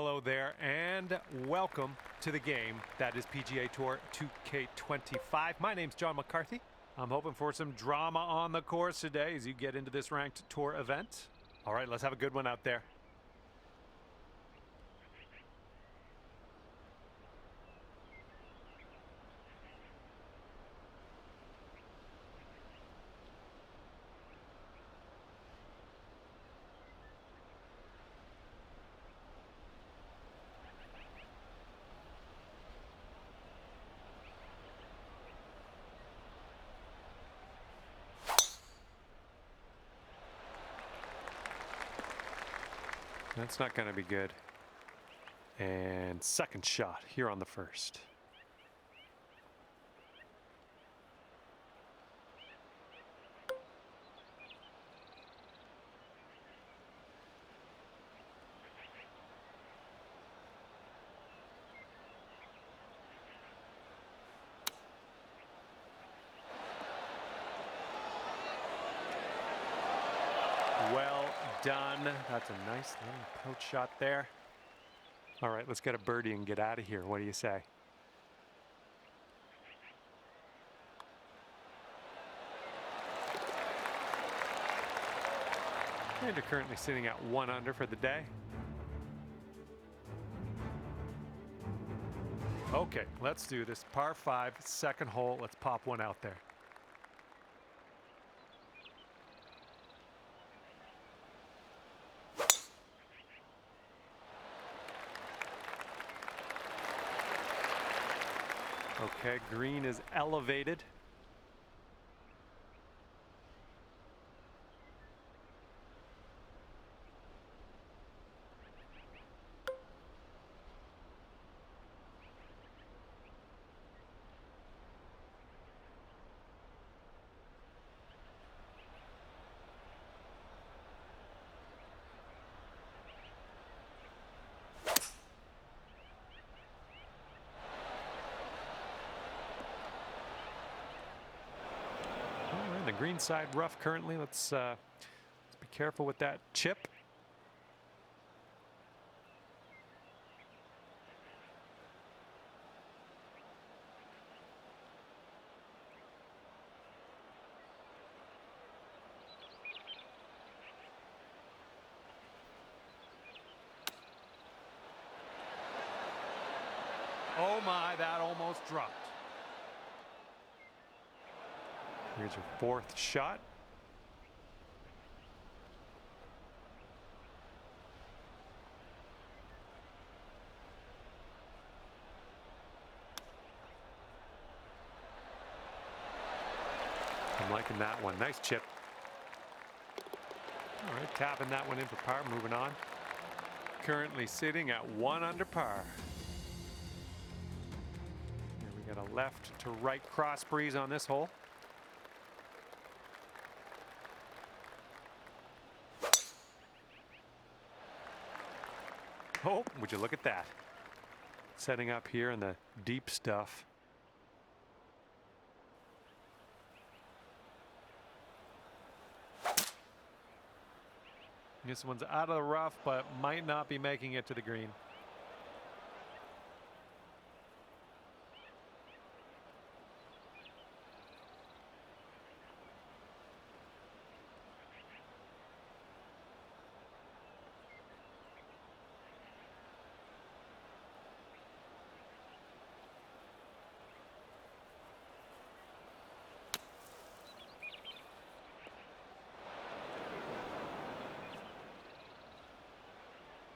Hello there and welcome to the game that is PGA Tour 2K25. My name's John McCarthy. I'm hoping for some drama on the course today as you get into this ranked tour event. All right, let's have a good one out there. That's not going to be good. And second shot here on the first. Well done. That's a nice little approach shot there. All right, let's get a birdie and get out of here. What do you say? And you're currently sitting at 1 under for the day. Okay, let's do this. Par 5, second hole. Let's pop one out there. Okay, green is elevated. The green side rough currently. Let's be careful with that chip. Oh my, that almost dropped. Here's your fourth shot. I'm liking that one. Nice chip. All right, tapping that one in for par. Moving on. Currently sitting at 1 under par. Here we got a left to right cross breeze on this hole. Oh, would you look at that? Setting up here in the deep stuff. This one's out of the rough, but might not be making it to the green.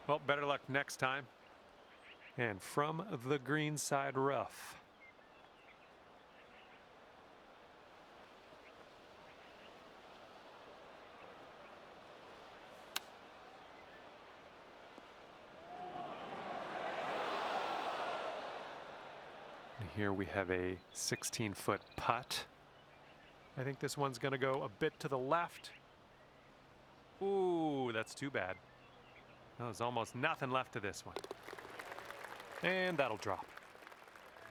Well, better luck next time. And from the green side rough. And here we have a 16-foot putt. I think this one's going to go a bit to the left. Ooh, that's too bad. There's almost nothing left to this one. And that'll drop.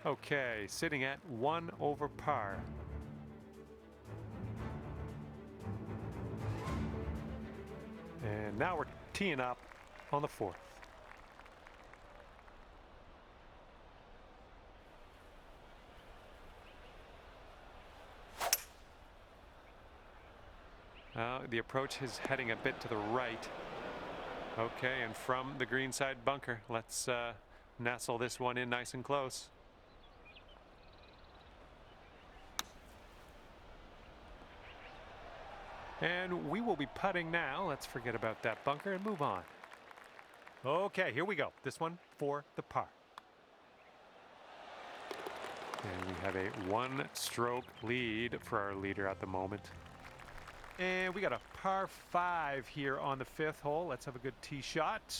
Okay, sitting at 1 over par. And now we're teeing up on the fourth. The approach is heading a bit to the right. Okay, and from the green side bunker, let's nestle this one in nice and close. And we will be putting now. Let's forget about that bunker and move on. Okay, here we go. This one for the par. And we have a one-stroke lead for our leader at the moment. And we got a par 5 here on the 5th hole. Let's have a good tee shot.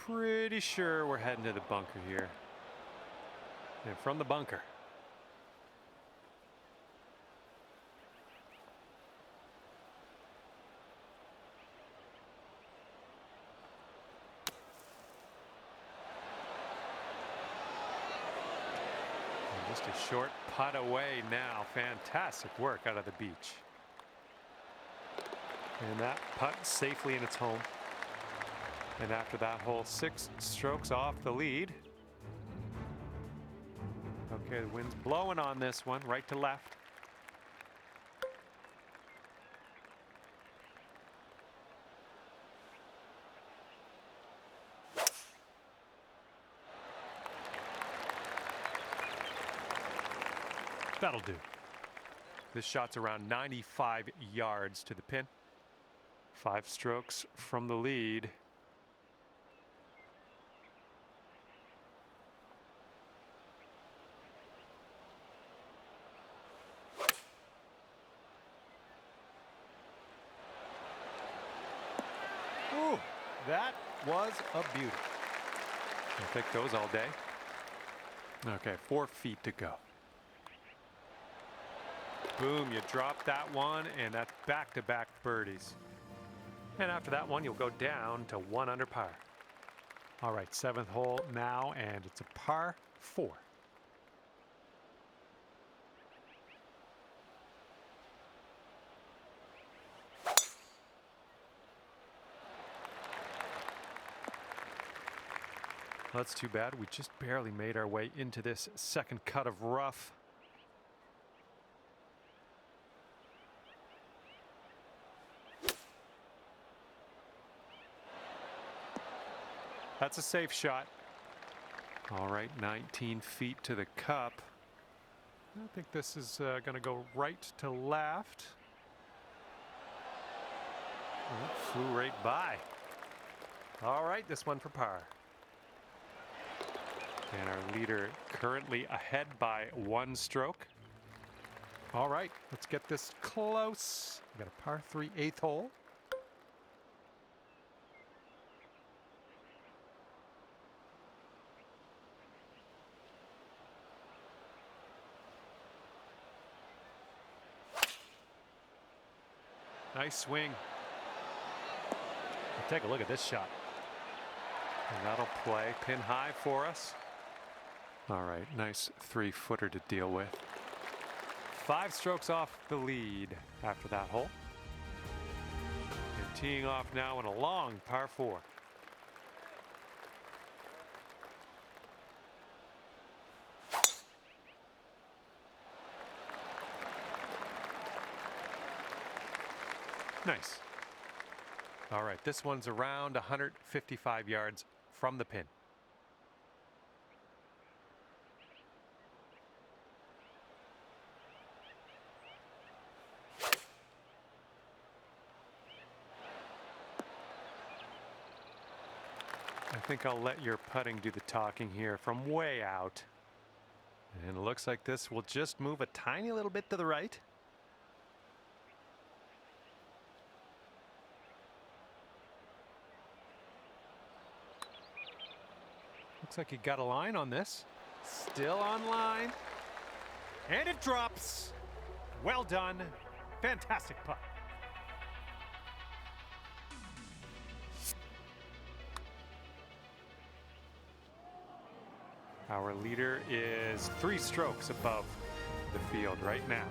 Pretty sure we're heading to the bunker here. And from the bunker. And just a short putt away now. Fantastic work out of the beach. And that putt safely in its home. And after that hole, 6 strokes off the lead. Okay, the wind's blowing on this one, right to left. That'll do. This shot's around 95 yards to the pin. 5 strokes from the lead. Ooh, that was a beauty. I'll take those all day. Okay, 4 feet to go. Boom, you drop that one, and that's back-to-back birdies. And after that one, you'll go down to 1 under par. All right, 7th hole now, and it's a par 4. Well, that's too bad. We just barely made our way into this second cut of rough. That's a safe shot. All right, 19 feet to the cup. I think this is going to go right to left. Oh, it flew right by. All right, this one for par. And our leader currently ahead by 1 stroke. All right, let's get this close. We got a par 3 8th hole. Nice swing. Take a look at this shot. And that'll play pin high for us. All right, nice 3-footer to deal with. 5 strokes off the lead after that hole. And teeing off now in a long par 4. Nice. All right, this one's around 155 yards from the pin. I think I'll let your putting do the talking here from way out. And it looks like this will just move a tiny little bit to the right. Looks like you got a line on this. Still on line. And it drops. Well done. Fantastic putt. Our leader is 3 strokes above the field right now.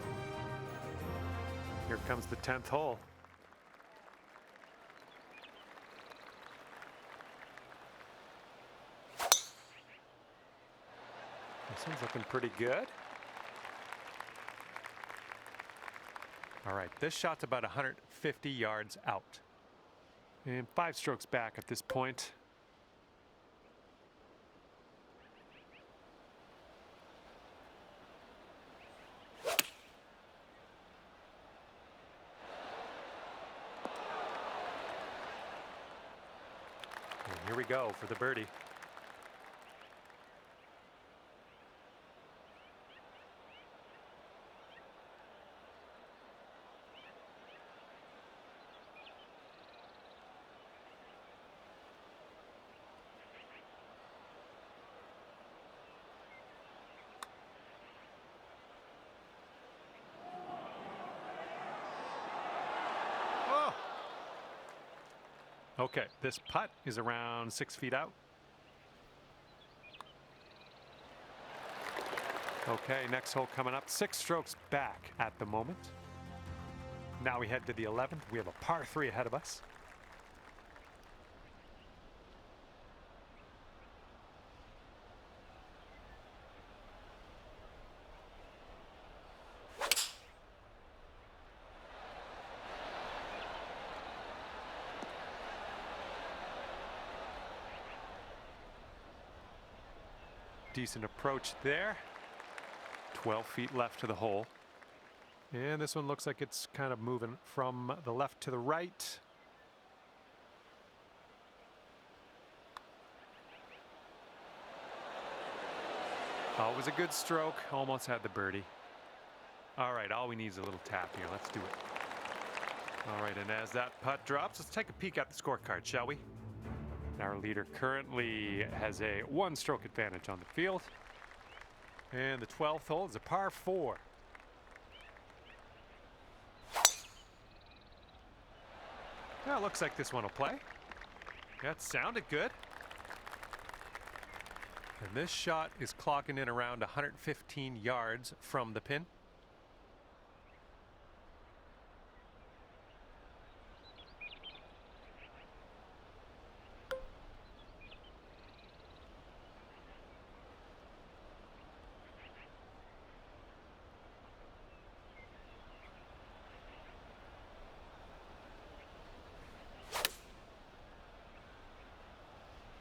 Here comes the 10th hole. This one's looking pretty good. All right, this shot's about 150 yards out. And 5 strokes back at this point. And here we go for the birdie. Okay, this putt is around 6 feet out. Okay, next hole coming up. 6 strokes back at the moment. Now we head to the 11th. We have a par 3 ahead of us. Decent approach there. 12 feet left to the hole. And this one looks like it's kind of moving from the left to the right. Always a good stroke. Almost had the birdie. All right, all we need is a little tap here. Let's do it. All right, and as that putt drops, let's take a peek at the scorecard, shall we? Our leader currently has a 1-stroke advantage on the field. And the 12th hole is a par 4. Well, it looks like this one will play. That sounded good. And this shot is clocking in around 115 yards from the pin.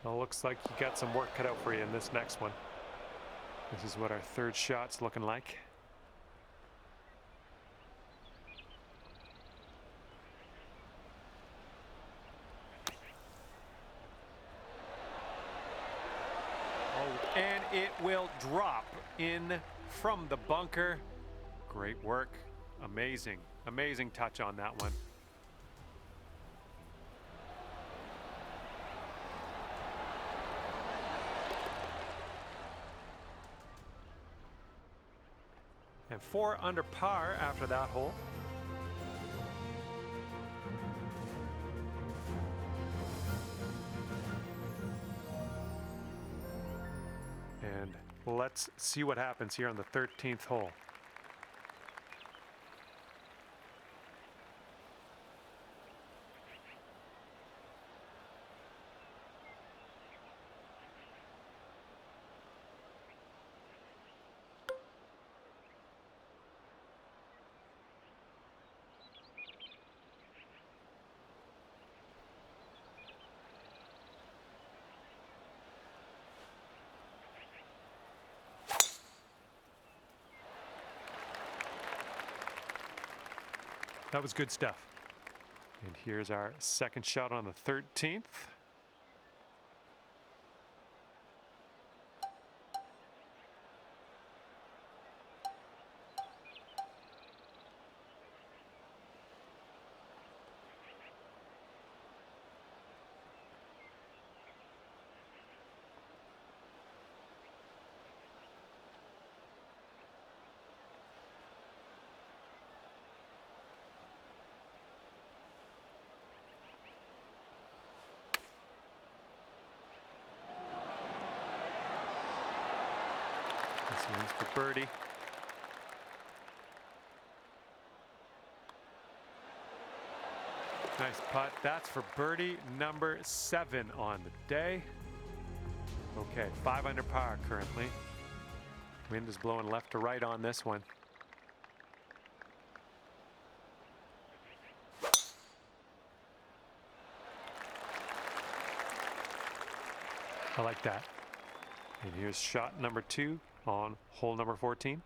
Well, looks like you got some work cut out for you in this next one. This is what our 3rd shot's looking like. Oh, and it will drop in from the bunker. Great work. Amazing, amazing touch on that one. And 4 under par after that hole. And let's see what happens here on the 13th hole. That was good stuff. And here's our 2nd shot on the 13th. One's for birdie. Nice putt. That's for birdie number 7 on the day. Okay, 5 under par currently. Wind is blowing left to right on this one. I like that. And here's shot number 2 on hole number 14.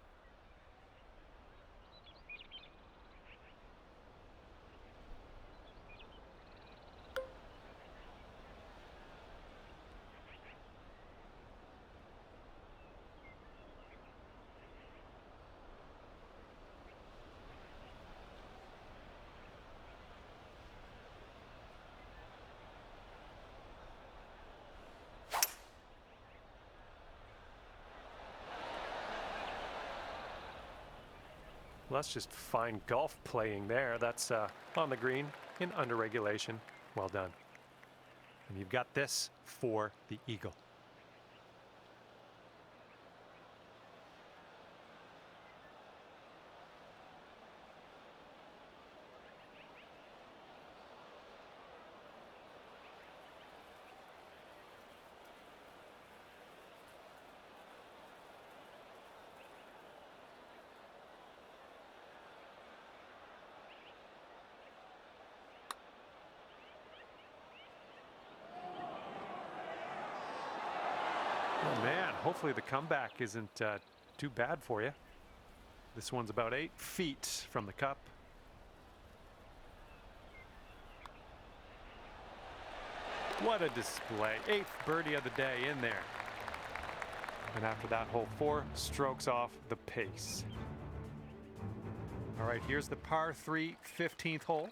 Well, that's just fine golf playing there. That's on the green in under regulation. Well done. And you've got this for the eagle. Oh man, hopefully the comeback isn't too bad for you. This one's about 8 feet from the cup. What a display. 8th birdie of the day in there. And after that hole, 4 strokes off the pace. All right, here's the par 3 15th hole.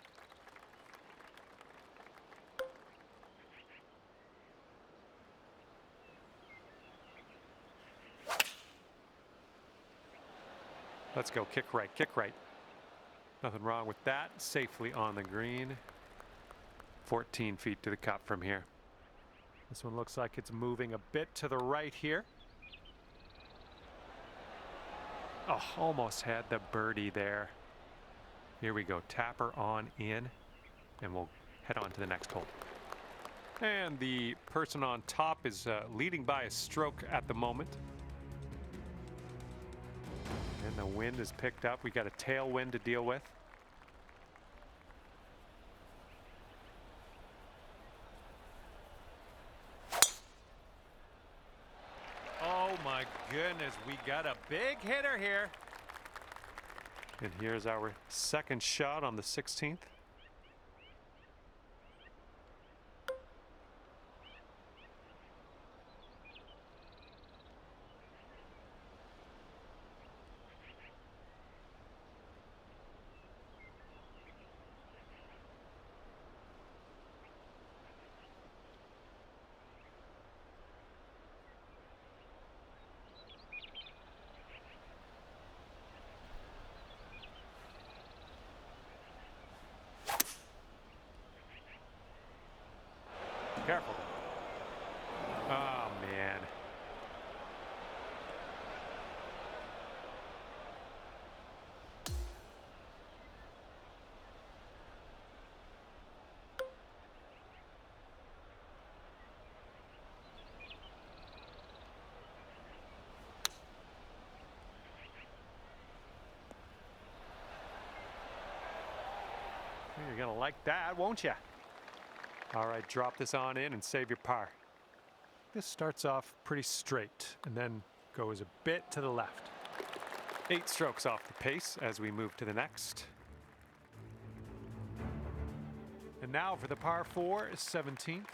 Let's go, kick right, kick right. Nothing wrong with that. Safely on the green. 14 feet to the cup from here. This one looks like it's moving a bit to the right here. Oh, almost had the birdie there. Here we go, tapper on in, and we'll head on to the next hole. And the person on top is leading by a stroke at the moment. And the wind is picked up. We got a tailwind to deal with. Oh my goodness, we got a big hitter here. And here's our second shot on the 16th. Careful. Oh, man. You're going to like that, won't you? All right, drop this on in and save your par. This starts off pretty straight and then goes a bit to the left. 8 strokes off the pace as we move to the next. And now for the par 4, 17th.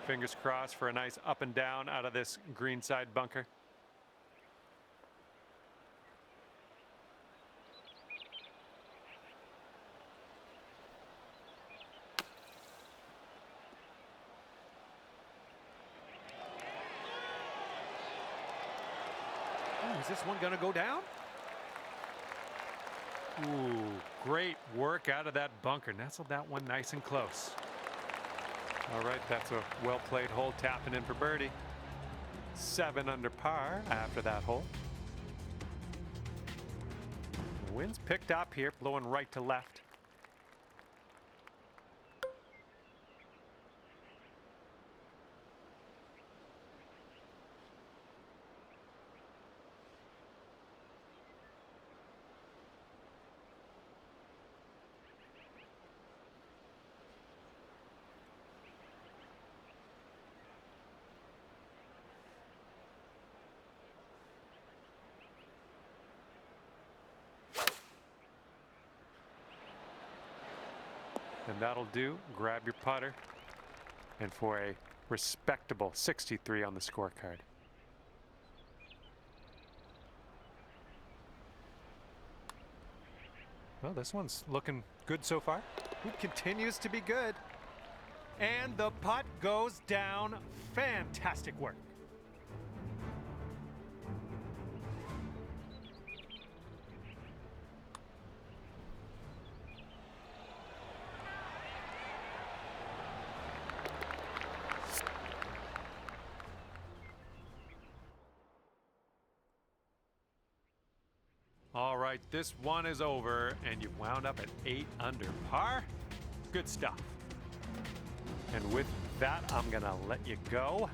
Fingers crossed for a nice up and down out of this greenside bunker. Is this one gonna go down? Ooh, great work out of that bunker. Nestled that one nice and close. All right, that's a well-played hole, tapping in for birdie. 7 under par after that hole. The wind's picked up here, blowing right to left. And that'll do. Grab your putter. And for a respectable 63 on the scorecard. Well, this one's looking good so far. It continues to be good. And the putt goes down. Fantastic work. All right, this one is over, and you've wound up at 8 under par. Good stuff. And with that, I'm gonna let you go.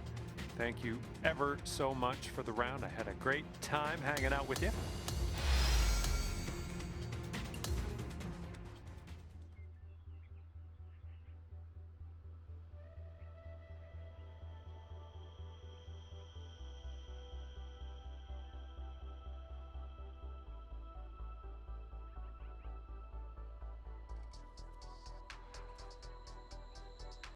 Thank you ever so much for the round. I had a great time hanging out with you.